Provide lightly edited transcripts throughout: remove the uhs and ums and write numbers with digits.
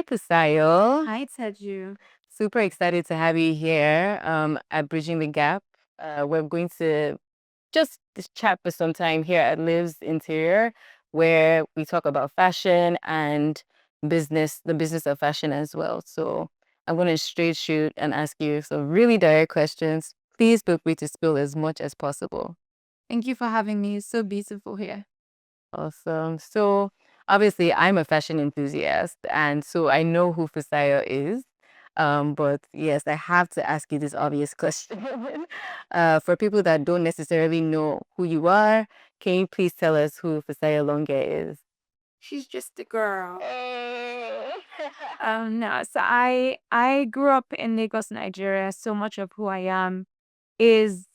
Fisayo. Hi, Teju. Super excited to have you here at Bridging the Gap. We're going to just chat for some time here at Lives Interior, where we talk about fashion and business, the business of fashion as well. So I'm going to straight shoot and ask you some really direct questions. Please feel free to spill as much as possible. Thank you for having me. It's so beautiful here. Awesome. So obviously I'm a fashion enthusiast, and so I know who Fisayo is. But yes, I have to ask you this obvious question. For people that don't necessarily know who you are, can you please tell us who Fisayo Longe is? She's just a girl. No, so I grew up in Lagos, Nigeria. So much of who I am is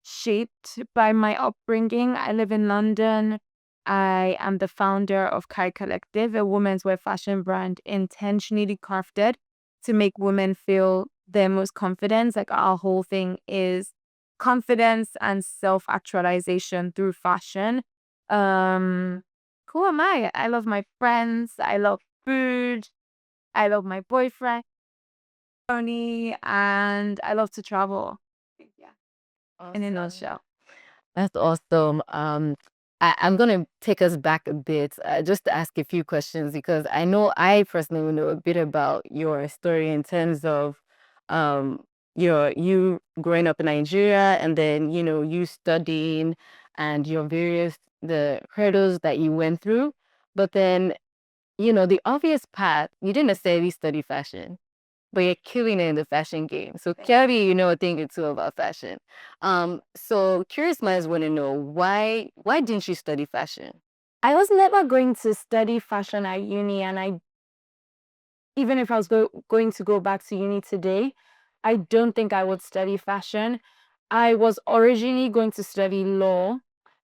shaped by my upbringing. I live in London. I am the founder of Kai Collective, a women's wear fashion brand intentionally crafted to make women feel their most confident. Like our whole thing is confidence and self-actualization through fashion. Um, who am I? I love my friends. I love food. I love my boyfriend, Tony, and I love to travel. Yeah, in a nutshell. That's awesome. I'm gonna take us back a bit, just to ask a few questions because I know I personally know a bit about your story in terms of um, you growing up in Nigeria and then you studying and your various the hurdles that you went through. But then the obvious path, you didn't necessarily study fashion, but you're killing it in the fashion game. So clearly, you know a thing or two about fashion. So curious minds want to know why didn't you study fashion? I was never going to study fashion at uni, and even if I was going to go back to uni today, I don't think I would study fashion. I was originally going to study law.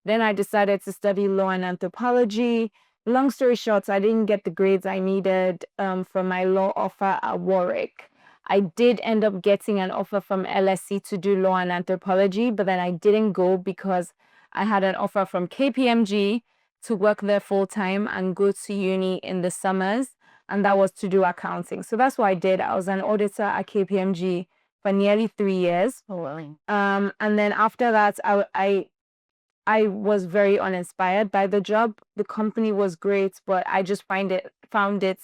Then I decided to study law and anthropology. Long story short, I didn't get the grades I needed for my law offer at Warwick. I did end up getting an offer from LSE to do law and anthropology, but then I didn't go because I had an offer from KPMG to work there full time and go to uni in the summers, and that was to do accounting. So that's what I did. I was an auditor at KPMG for nearly 3 years. Oh, wow. And then after that, I was very uninspired by the job. The company was great, but I just found it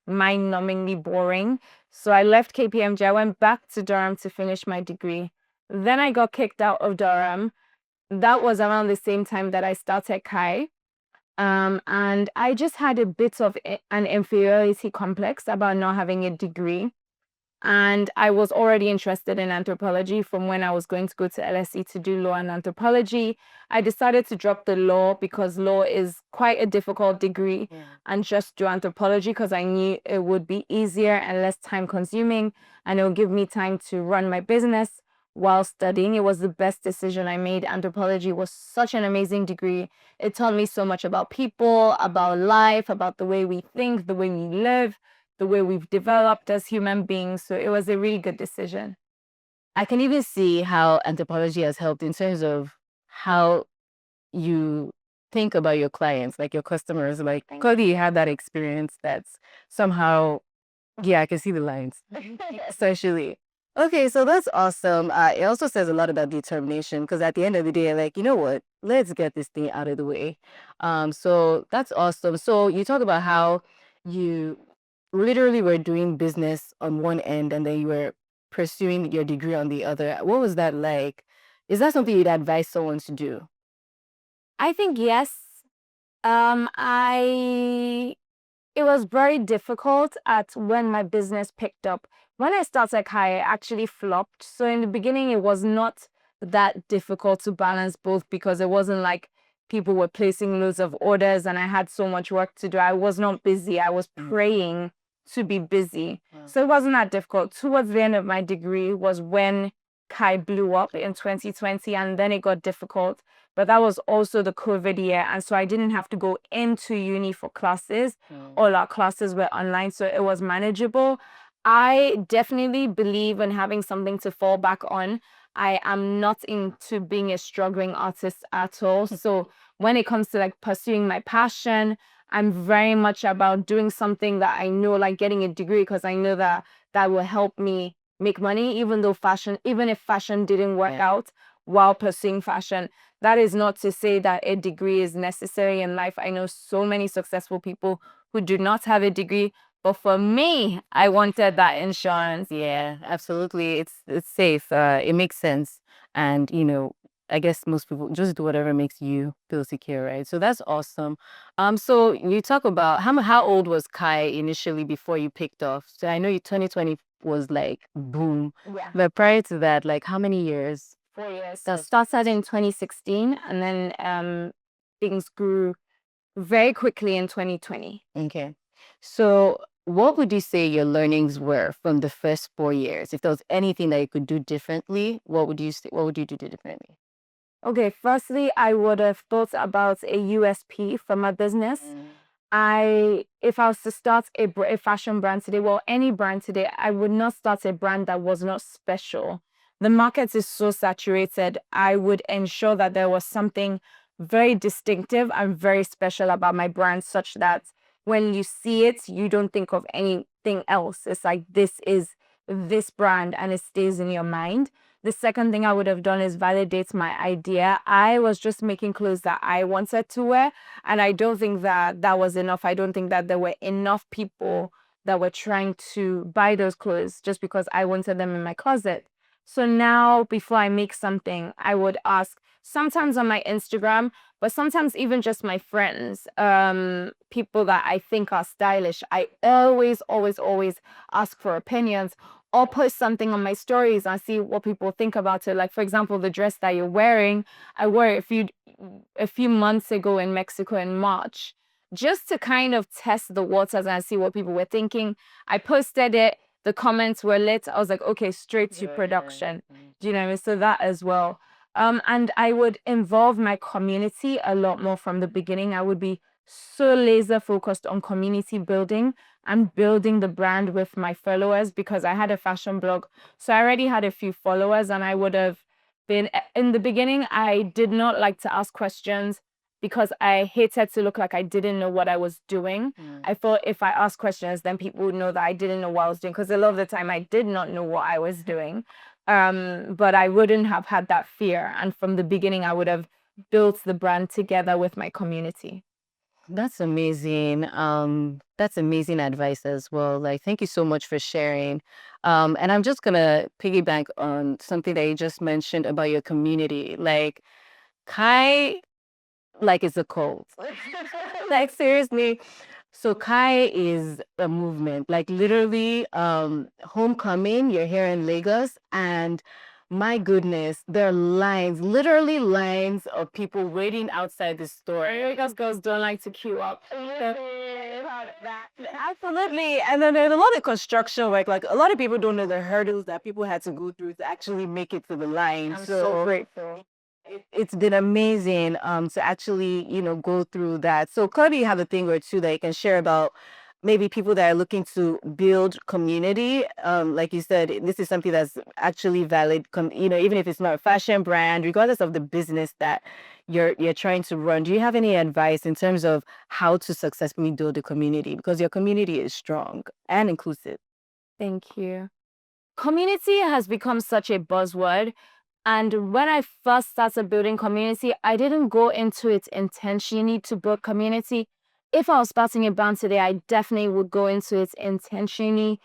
mind-numbingly boring. So I left KPMG. I went back to Durham to finish my degree. Then I got kicked out of Durham. That was around the same time that I started Kai. And I just had a bit of an inferiority complex about not having a degree. And I was already interested in anthropology from when I was going to go to LSE to do law and anthropology. I decided to drop the law because law is quite a difficult degree and just do anthropology because I knew it would be easier and less time consuming and it would give me time to run my business while studying. It was the best decision I made. Anthropology was such an amazing degree. It taught me so much about people, about life, about the way we think, the way we live, the way we've developed as human beings. So it was a really good decision. I can even see how anthropology has helped in terms of how you think about your clients, like your customers. Like clearly you had that experience that's somehow, yeah, I can see the lines. Essentially. Okay, so that's awesome. It also says a lot about determination because at the end of the day, like, you know what? Let's get this thing out of the way. So that's awesome. So you talk about how you literally were doing business on one end and then you were pursuing your degree on the other. What was that like? Is that something you'd advise someone to do? I think yes. I It was very difficult at when my business picked up. When I started Kai, I actually flopped. So in the beginning, it was not that difficult to balance both because it wasn't like people were placing loads of orders and I had so much work to do. I was not busy. I was praying to be busy. So it wasn't that difficult. Towards the end of my degree was when Kai blew up in 2020 and then it got difficult. But that was also the COVID year. And so I didn't have to go into uni for classes. All our classes were online, so it was manageable. I definitely believe in having something to fall back on. I am not into being a struggling artist at all. So when it comes to like pursuing my passion, I'm very much about doing something that I know, like getting a degree, because I know that that will help me make money, even if fashion didn't work out while pursuing fashion. That is not to say that a degree is necessary in life. I know so many successful people who do not have a degree, but for me, I wanted that insurance. Yeah, absolutely. It's safe. It makes sense. And I guess most people just do whatever makes you feel secure, right? So that's awesome. So you talk about how old was Kai initially before you picked off? So I know you 2020 was like boom. Yeah. But prior to that, like how many years? 4 years. So started in 2016, and then things grew very quickly in 2020. Okay. So what would you say your learnings were from the first 4 years? If there was anything that you could do differently, what would you say, what would you do differently? Okay, firstly, I would have thought about a USP for my business. If I was to start a fashion brand today, well, any brand today, I would not start a brand that was not special. The market is so saturated. I would ensure that there was something very distinctive and very special about my brand, such that when you see it, you don't think of anything else. It's like, this is this brand, and it stays in your mind. The second thing I would have done is validate my idea. I was just making clothes that I wanted to wear, and I don't think that that was enough. I don't think that there were enough people that were trying to buy those clothes just because I wanted them in my closet. So now, before I make something, I would ask, sometimes on my Instagram, but sometimes even just my friends, people that I think are stylish. I always, always, always ask for opinions, or post something on my stories and see what people think about it. Like, for example, the dress that you're wearing, I wore it a few months ago in Mexico in March, just to kind of test the waters and see what people were thinking. I posted it. The comments were lit. I was like, okay, straight to production. Do you know what I mean? So that as well. And I would involve my community a lot more from the beginning. I would be so laser focused on community building and building the brand with my followers, because I had a fashion blog. So I already had a few followers, and I would have been, in the beginning, I did not like to ask questions because I hated to look like I didn't know what I was doing. I thought if I asked questions, then people would know that I didn't know what I was doing, because a lot of the time I did not know what I was doing. But I wouldn't have had that fear. And from the beginning, I would have built the brand together with my community. That's amazing. That's amazing advice as well. Like, thank you so much for sharing. And I'm just gonna piggyback on something that you just mentioned about your community. Like, Kai, like, is a cult. Like, seriously. So Kai is a movement. Like, literally, homecoming, you're here in Lagos, and my goodness, there are lines, literally lines of people waiting outside the store. Because girls don't like to queue up. Absolutely. And then there's a lot of construction work. Like, a lot of people don't know the hurdles that people had to go through to actually make it to the line. I'm so grateful. It's been amazing to actually go through that. So Claudia, you have a thing or two that you can share about maybe people that are looking to build community. Like you said, this is something that's actually valid, even if it's not a fashion brand, regardless of the business that you're trying to run. Do you have any advice in terms of how to successfully build a community? Because your community is strong and inclusive. Thank you. Community has become such a buzzword. And when I first started building community, I didn't go into it intentionally to build community. If I was starting a brand today, I definitely would go into it intentionally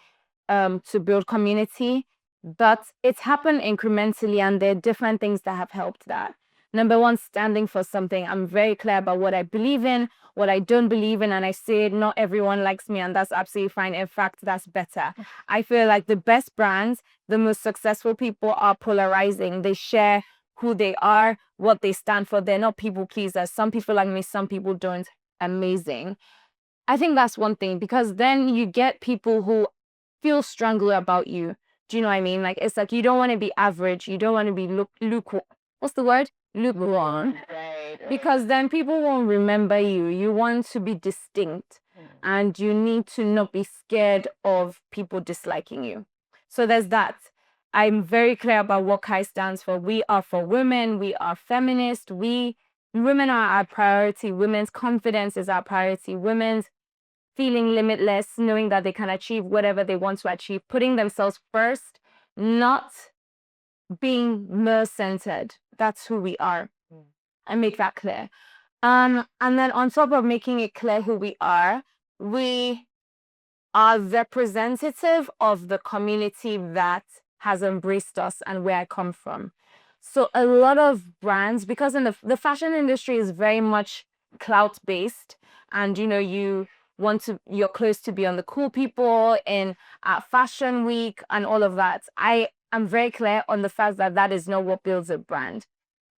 to build community. But it's happened incrementally, and there are different things that have helped that. Number one, standing for something. I'm very clear about what I believe in, what I don't believe in, and I say not everyone likes me, and that's absolutely fine. In fact, that's better. I feel like the best brands, the most successful people are polarizing. They share who they are, what they stand for. They're not people pleasers. Some people like me, some people don't. Amazing. I think that's one thing, because then you get people who feel strongly about you. Do you know what I mean? Like, it's like you don't want to be average. You don't want to be lukewarm. What's the word? Lukewarm. Right. Because then people won't remember you. You want to be distinct, and you need to not be scared of people disliking you. So there's that. I'm very clear about what Kai stands for. We are for women. We are feminist. We women are our priority. Women's confidence is our priority. Women's feeling limitless, knowing that they can achieve whatever they want to achieve, putting themselves first, not being male-centered. That's who we are. I make that clear. And then on top of making it clear who we are representative of the community that has embraced us and where I come from. So a lot of brands, because in the fashion industry is very much clout based, and you're close to be on the cool people in fashion week and all of that. I am very clear on the fact that that is not what builds a brand.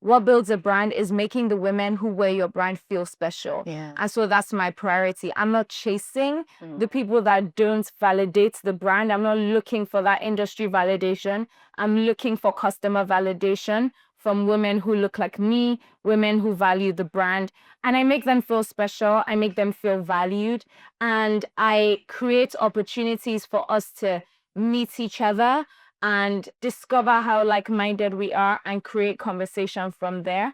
What builds a brand is making the women who wear your brand feel special. Yeah. And so that's my priority. I'm not chasing the people that don't validate the brand. I'm not looking for that industry validation. I'm looking for customer validation from women who look like me, women who value the brand. And I make them feel special. I make them feel valued. And I create opportunities for us to meet each other and discover how like-minded we are and create conversation from there.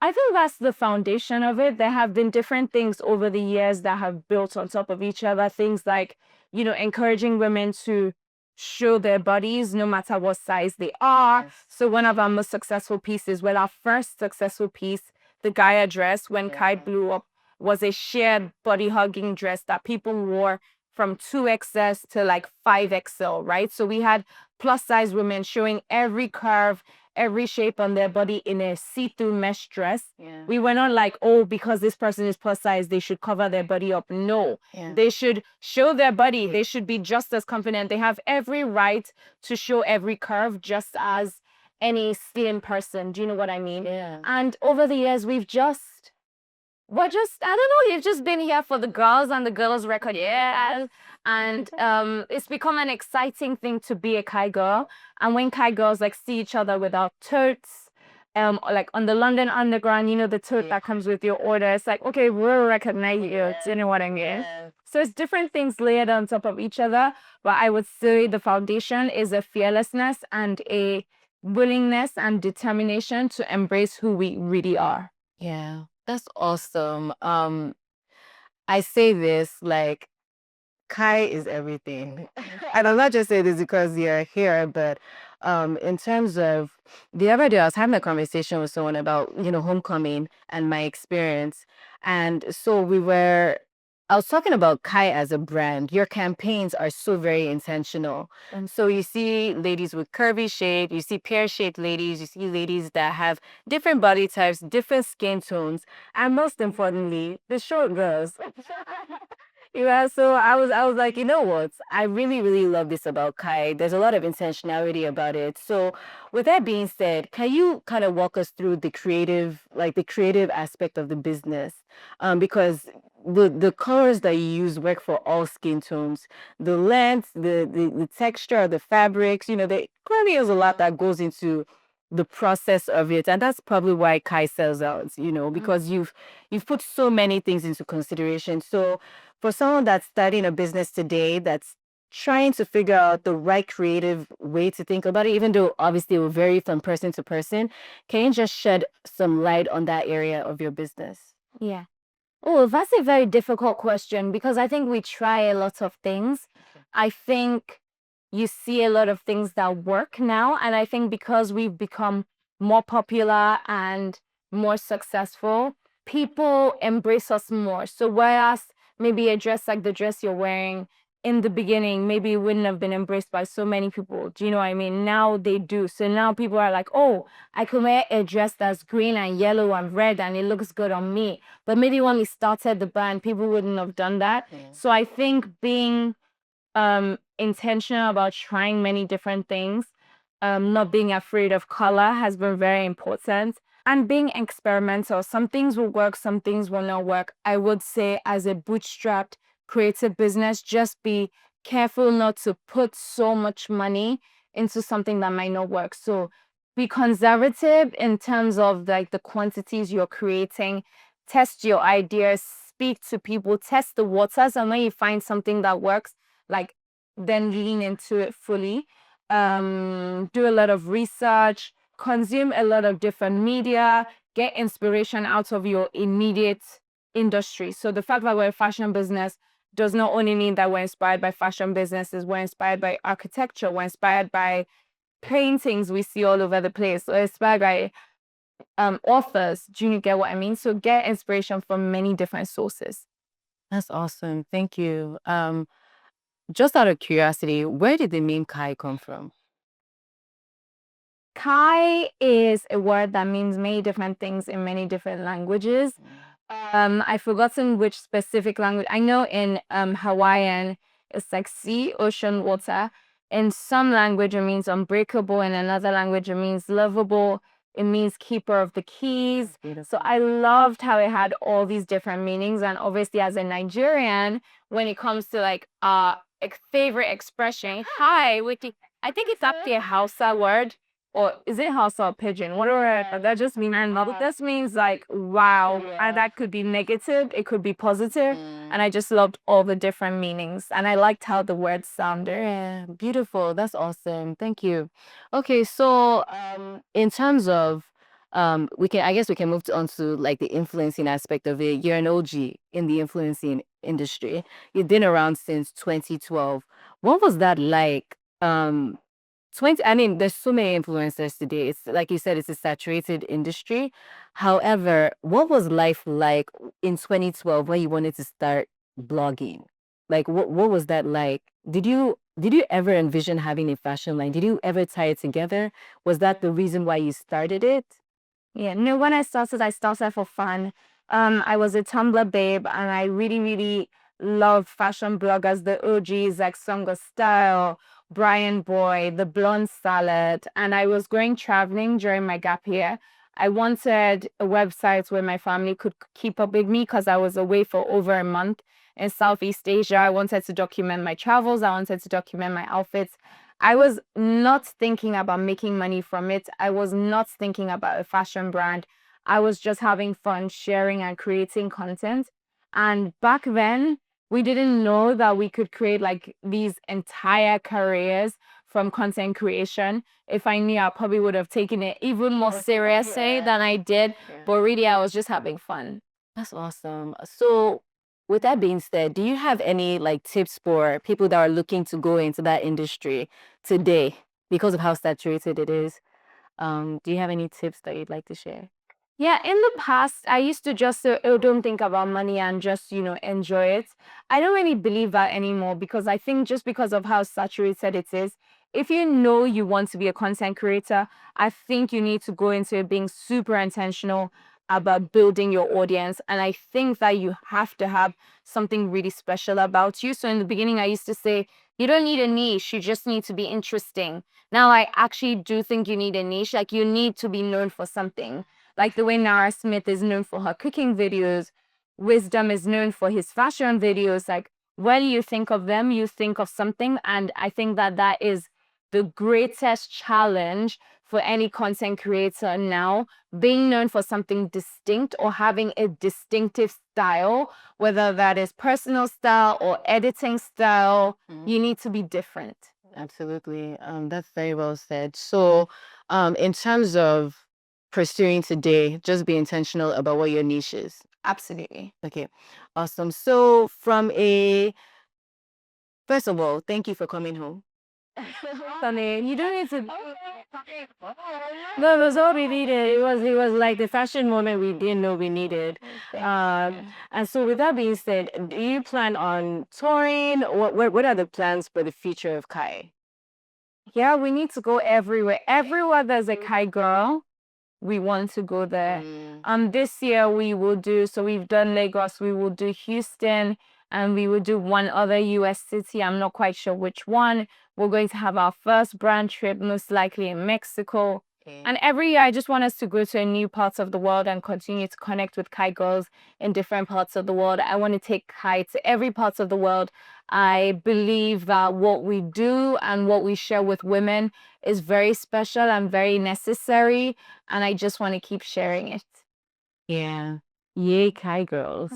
I think that's the foundation of it. There have been different things over the years that have built on top of each other. Things like, encouraging women to show their bodies no matter what size they are. Yes. So one of our most successful pieces, well, our first successful piece, the Gaia dress, when Kai blew up, was a shared body hugging dress that people wore from 2XS to like 5XL, right? So we had plus size women showing every curve, every shape on their body in a see-through mesh dress. Yeah. We were not like, oh, because this person is plus size, they should cover their body up. No, they should show their body. They should be just as confident. They have every right to show every curve just as any slim person. Do you know what I mean? Yeah. And over the years, I don't know, you've just been here for the girls and the girls record, yeah. And it's become an exciting thing to be a Kai girl. And when Kai girls like see each other with our totes, like on the London Underground, the tote that comes with your order, it's like, okay, we'll recognize you. Do you know what I mean? So it's different things layered on top of each other. But I would say the foundation is a fearlessness and a willingness and determination to embrace who we really are. Yeah, that's awesome. I say this like Kai is everything. And I'm not just saying this because you're here, but in terms of the other day, I was having a conversation with someone about, homecoming and my experience. And so I was talking about Kai as a brand. Your campaigns are so very intentional. And so you see ladies with curvy shape, you see pear-shaped ladies, you see ladies that have different body types, different skin tones, and most importantly, the short girls. Yeah, so I was like, you know what? I really, really love this about Kai. There's a lot of intentionality about it. So with that being said, can you kind of walk us through the creative aspect of the business? Because the colors that you use work for all skin tones. The length, the texture of the fabrics, there clearly is a lot that goes into the process of it. And that's probably why Kai sells out, because you've put so many things into consideration. So for someone that's starting a business today that's trying to figure out the right creative way to think about it, even though obviously it will vary from person to person, can you just shed some light on that area of your business? Yeah. Oh, that's a very difficult question because I think we try a lot of things. I think you see a lot of things that work now. And I think because we've become more popular and more successful, people embrace us more. So whereas maybe a dress like the dress you're wearing in the beginning, maybe it wouldn't have been embraced by so many people. Do you know what I mean? Now they do. So now people are like, oh, I can wear a dress that's green and yellow and red and it looks good on me. But maybe when we started the brand, people wouldn't have done that. Yeah. So I think being intentional about trying many different things, not being afraid of color has been very important. And being experimental. Some things will work, some things will not work. I would say as a bootstrapped creative business, just be careful not to put so much money into something that might not work. So be conservative in terms of like the quantities you're creating, test your ideas, speak to people, test the waters, and when you find something that works, like then lean into it fully. Do a lot of research, consume a lot of different media, get inspiration out of your immediate industry. So the fact that we're a fashion business does not only mean that we're inspired by fashion businesses, we're inspired by architecture, we're inspired by paintings we see all over the place, we're inspired by authors. Do you get what I mean? So get inspiration from many different sources. That's awesome. Thank you. Just out of curiosity, where did the name Kai come from? Kai is a word that means many different things in many different languages. I've forgotten which specific language. I know in Hawaiian, it's like sea, ocean, water. In some language, it means unbreakable. In another language, it means lovable. It means keeper of the keys. So I loved how it had all these different meanings. And obviously, as a Nigerian, when it comes to like favorite expression, hi, wiki, I think it's up there Hausa word. Or is it Hausa or Pidgin? Whatever. That just means, this means like, wow. And that could be negative, it could be positive. And I just loved all the different meanings. And I liked how the words sounded. Yeah, beautiful. That's awesome. Thank you. Okay, so in terms of I guess we can move on to like the influencing aspect of it. You're an OG in the influencing industry. You've been around since 2012. What was that like? 20, I mean, there's so many influencers today. It's like you said, it's a saturated industry. However, what was life like in 2012 when you wanted to start blogging? Like what was that like? Did you ever envision having a fashion line? Did you ever tie it together? Was that the reason why you started it? Yeah, no, when I started for fun. I was a Tumblr babe and I really, really loved fashion bloggers, the OGs like Song of Style, Brian Boy, the Blonde Salad. And I was going traveling during my gap year. I wanted a website where my family could keep up with me because I was away for over a month in Southeast Asia. I wanted to document my travels. I wanted to document my outfits. I was not thinking about making money from it. I was not thinking about a fashion brand. I was just having fun sharing and creating content. And back then, we didn't know that we could create like these entire careers from content creation. If I knew, I probably would have taken it even more seriously than I did. But really, I was just having fun. That's awesome. So, with that being said, do you have any like tips for people that are looking to go into that industry today because of how saturated it is? Do you have any tips that you'd like to share? Yeah, in the past, I used to just don't think about money and just, enjoy it. I don't really believe that anymore because I think just because of how saturated it is, if you know you want to be a content creator, I think you need to go into it being super intentional about building your audience. And I think that you have to have something really special about you. So in the beginning, I used to say, you don't need a niche, you just need to be interesting. Now I actually do think you need a niche, like you need to be known for something. Like the way Nara Smith is known for her cooking videos, Wisdom is known for his fashion videos. Like when you think of them, you think of something. And I think that that is the greatest challenge for any content creator now, being known for something distinct or having a distinctive style, whether that is personal style or editing style, you need to be different. Absolutely. That's very well said. So, in terms of pursuing today, just be intentional about what your niche is. Absolutely. Okay, awesome. So, first of all, thank you for coming home. Sunny, you don't need to. No, it was all we needed. It was like the fashion moment we didn't know we needed. And so with that being said, do you plan on touring? What are the plans for the future of Kai? Yeah, we need to go everywhere. Everywhere there's a Kai girl, we want to go there. This year we will do, so we've done Lagos, we will do Houston, and we will do one other US city. I'm not quite sure which one. We're going to have our first brand trip, most likely in Mexico. And every year, I just want us to go to a new parts of the world and continue to connect with Kai girls in different parts of the world. I want to take Kai to every part of the world. I believe that what we do and what we share with women is very special and very necessary. And I just want to keep sharing it. Yeah. Yay, Kai girls.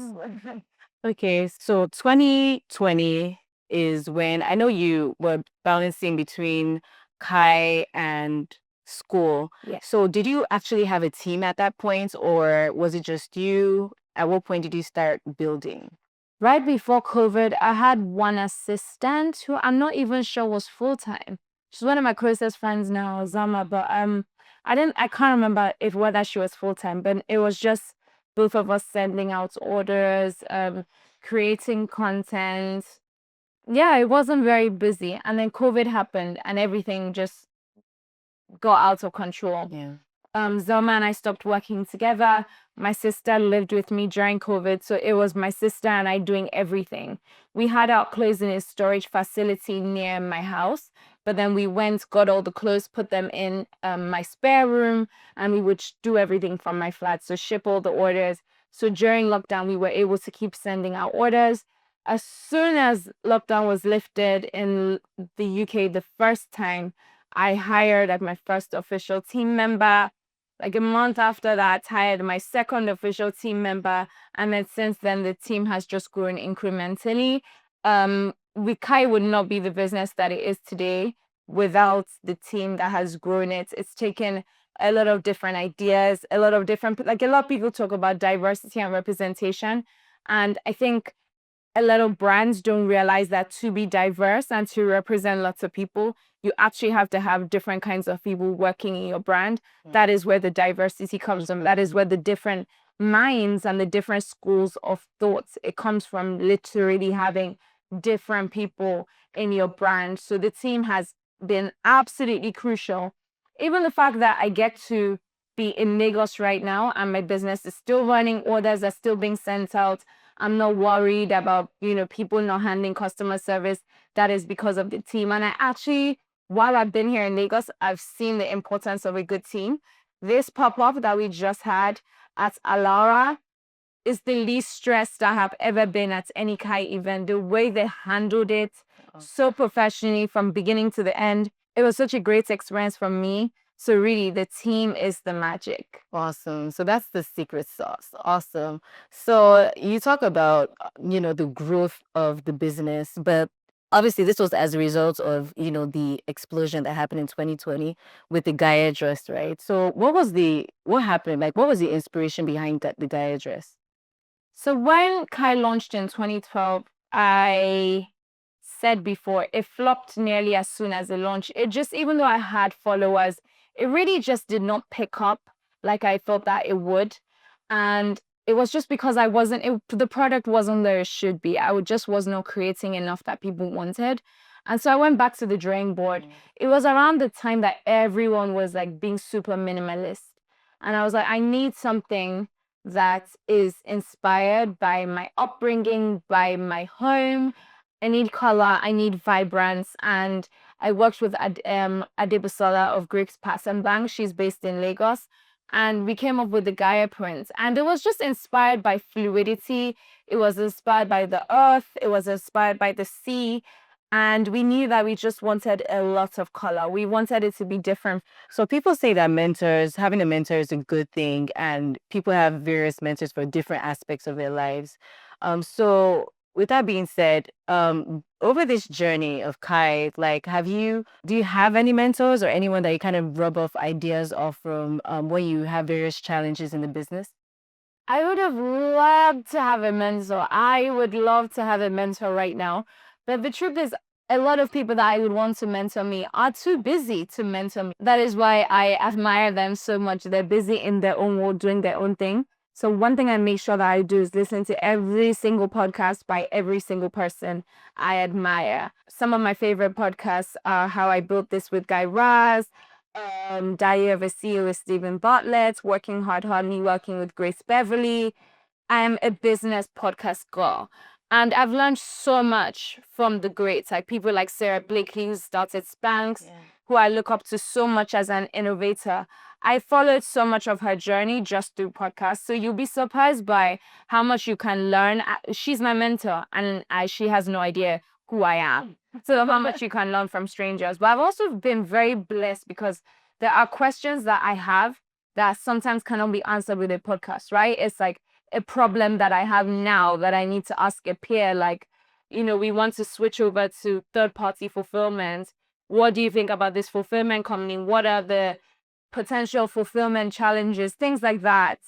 Okay, so 2020 is when I know you were balancing between Kai and school. Yes. So did you actually have a team at that point, or was it just you? At what point did you start building? Right before COVID, I had one assistant who I'm not even sure was full-time. She's one of my closest friends now, Zama, but I can't remember if whether she was full-time, but it was just both of us sending out orders, creating content. Yeah, it wasn't very busy. And then COVID happened and everything just got out of control. Yeah. Zelma and I stopped working together. My sister lived with me during COVID, so it was my sister and I doing everything. We had our clothes in a storage facility near my house, but then we went, got all the clothes, put them in my spare room, and we would do everything from my flat, so ship all the orders. So during lockdown, we were able to keep sending out orders. As soon as lockdown was lifted in the UK the first time, I hired like my first official team member. Like a month after that, hired my second official team member. And then since then, the team has just grown incrementally. Kai would not be the business that it is today without the team that has grown it. It's taken a lot of different ideas, a lot of people talk about diversity and representation. And I think a lot of brands don't realize that to be diverse and to represent lots of people, you actually have to have different kinds of people working in your brand. That is where the diversity comes from. That is where the different minds and the different schools of thoughts, it comes from literally having different people in your brand. So the team has been absolutely crucial. Even the fact that I get to be in Lagos right now and my business is still running, orders are still being sent out. I'm not worried about, people not handling customer service. That is because of the team. And I actually, while I've been here in Lagos, I've seen the importance of a good team. This pop-up that we just had at Alara is the least stressed I have ever been at any Kai event. The way they handled it so professionally from beginning to the end. It was such a great experience for me. So really, the team is the magic. Awesome. So that's the secret sauce. Awesome. So you talk about, the growth of the business, but obviously this was as a result of, the explosion that happened in 2020 with the Gaia dress, right? So what happened? Like, what was the inspiration behind the Gaia dress? So when Kai launched in 2012, I said before, it flopped nearly as soon as it launched. It just, even though I had followers, it really just did not pick up like I thought that it would. And it was just because the product wasn't where it should be. Just was not creating enough that people wanted. And so I went back to the drawing board. It was around the time that everyone was like being super minimalist. And I was like, I need something that is inspired by my upbringing, by my home. I need color, I need vibrance. And I worked with Adebusola of Greeks Pass and Bank. She's based in Lagos. And we came up with the Gaia print. And it was just inspired by fluidity. It was inspired by the earth. It was inspired by the sea. And we knew that we just wanted a lot of color. We wanted it to be different. So people say that having a mentor is a good thing, and people have various mentors for different aspects of their lives. So with that being said, over this journey of Kai, like, do you have any mentors or anyone that you kind of rub off ideas off from when you have various challenges in the business? I would have loved to have a mentor. I would love to have a mentor right now. But the truth is, a lot of people that I would want to mentor me are too busy to mentor me. That is why I admire them so much. They're busy in their own world, doing their own thing. So one thing I make sure that I do is listen to every single podcast by every single person I admire. Some of my favorite podcasts are How I Built This with Guy Raz, Diary of a CEO with Stephen Bartlett, Working Hard, Hardly Working with Grace Beverly. I am a business podcast girl. And I've learned so much from the greats, like people like Sarah Blakely, who started Spanx, who I look up to so much as an innovator. I followed so much of her journey just through podcasts. So you'll be surprised by how much you can learn. She's my mentor, and she has no idea who I am. So how much you can learn from strangers. But I've also been very blessed because there are questions that I have that sometimes cannot be answered with a podcast, right? It's like a problem that I have now that I need to ask a peer, like, we want to switch over to third-party fulfillment. What do you think about this fulfillment company? What are the potential fulfillment challenges, things like that,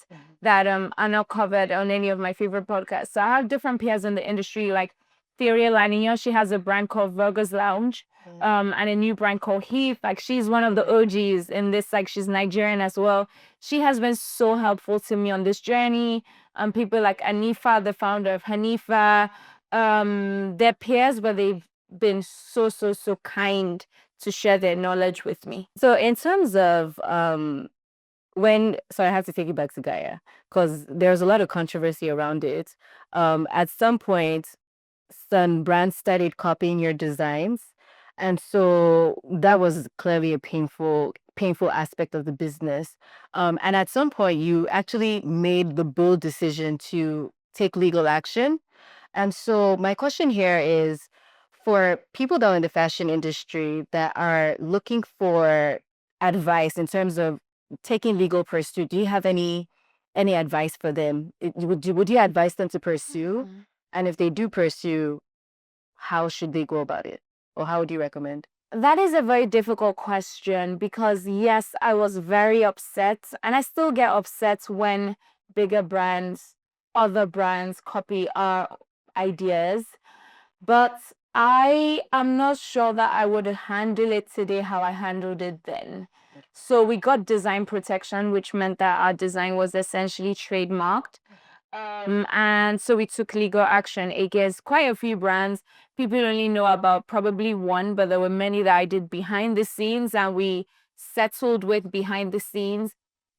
that are not covered on any of my favorite podcasts. So I have different peers in the industry, like Theoria Lanier. She has a brand called Virgo's Lounge, and a new brand called Heath. Like, she's one of the OGs in this. Like, she's Nigerian as well. She has been so helpful to me on this journey. People like Anifa, the founder of Hanifa, they're peers, but they've been so kind to share their knowledge with me. So in terms of so I have to take it back to Gaia, because there's a lot of controversy around it. At some point, some brands started copying your designs, and so that was clearly a painful aspect of the business. And at some point, you actually made the bold decision to take legal action. And so my question here is, for people that are in the fashion industry that are looking for advice in terms of taking legal pursuit, do you have any advice for them? Would you advise them to pursue? And if they do pursue, how should they go about it? Or how would you recommend? That is a very difficult question, because yes, I was very upset, and I still get upset when bigger brands, other brands copy our ideas. But I am not sure that I would handle it today how I handled it then. So we got design protection, which meant that our design was essentially trademarked. And so we took legal action against quite a few brands. People only know about probably one, but there were many that I did behind the scenes, and we settled with behind the scenes.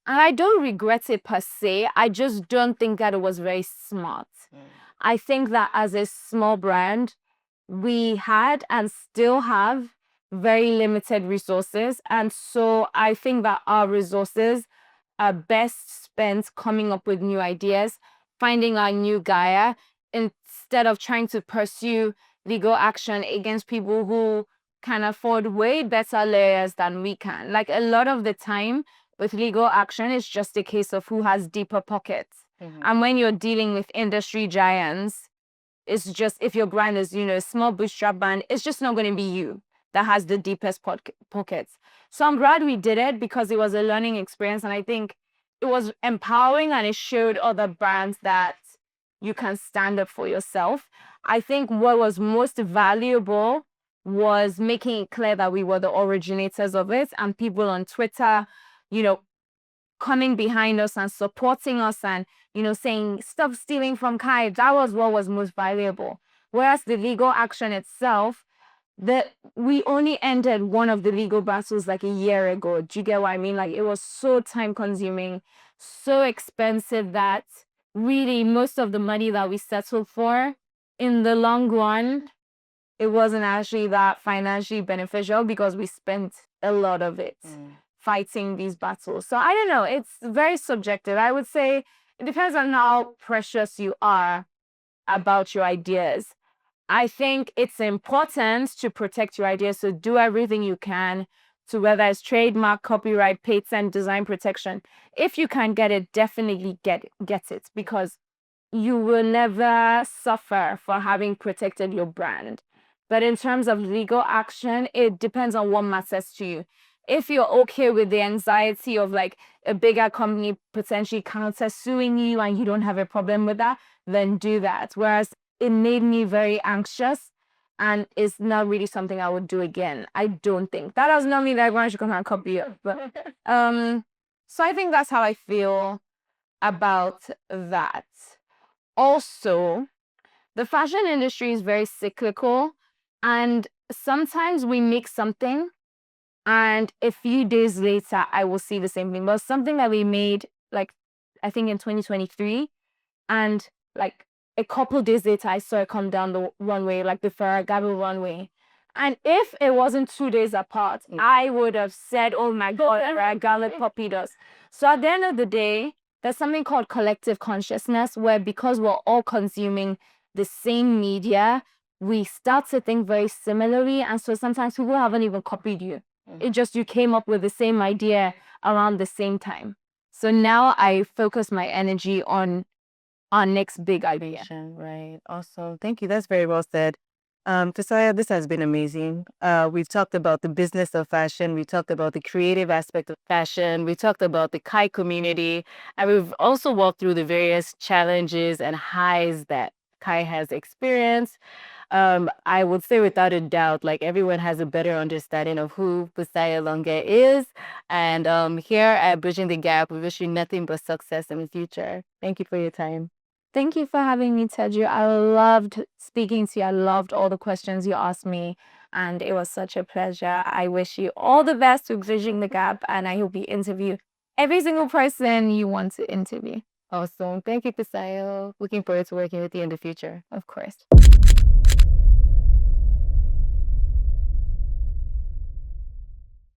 And I don't regret it per se. I just don't think that it was very smart. I think that as a small brand, we had and still have very limited resources. And so I think that our resources are best spent coming up with new ideas, finding our new Gaia, instead of trying to pursue legal action against people who can afford way better layers than we can. Like, a lot of the time with legal action, it's just a case of who has deeper pockets. And when you're dealing with industry giants, it's just, if your brand is, a small bootstrap brand, it's just not going to be you that has the deepest pockets. So I'm glad we did it, because it was a learning experience, and I think it was empowering, and it showed other brands that you can stand up for yourself. I think what was most valuable was making it clear that we were the originators of it, and people on Twitter, coming behind us and supporting us, and saying, stop stealing from Kai. That was what was most valuable. Whereas the legal action itself, we only ended one of the legal battles like a year ago. Do you get what I mean? Like, it was so time consuming, so expensive, that really most of the money that we settled for, in the long run, it wasn't actually that financially beneficial, because we spent a lot of it fighting these battles. So I don't know, it's very subjective. I would say it depends on how precious you are about your ideas. I think it's important to protect your ideas, so do everything you can to, whether it's trademark, copyright, patent, design protection. If you can get it, definitely get it, because you will never suffer for having protected your brand. But in terms of legal action, it depends on what matters to you. If you're okay with the anxiety of, like, a bigger company potentially counter-suing you, and you don't have a problem with that, then do that. Whereas it made me very anxious, and it's not really something I would do again. I don't think. That does not mean that everyone should come and copy it. But so I think that's how I feel about that. Also, the fashion industry is very cyclical, and sometimes we make something, and a few days later I will see the same thing. But something that we made, like, I think in 2023, and like a couple days later I saw it come down the runway, like the Ferragamo runway. And if it wasn't 2 days apart, I would have said, oh my God, Ferragamo copied us. So at the end of the day, there's something called collective consciousness, where, because we're all consuming the same media, we start to think very similarly. And so sometimes people haven't even copied you. It just, you came up with the same idea around the same time. So now I focus my energy on our next big idea. Right. Awesome. Thank you. That's very well said. Fisayo, this has been amazing. We've talked about the business of fashion. We talked about the creative aspect of fashion. We talked about the Kai community. And we've also walked through the various challenges and highs that Kai has experienced. I would say without a doubt, like everyone has a better understanding of who Fisayo Longe is. And here at Bridging the Gap, we wish you nothing but success in the future. Thank you for your time. Thank you for having me, Teju. I loved speaking to you. I loved all the questions you asked me, and it was such a pleasure. I wish you all the best with Bridging the Gap, and I hope you interview every single person you want to interview. Awesome. Thank you, Fisayo. Looking forward to working with you in the future. Of course.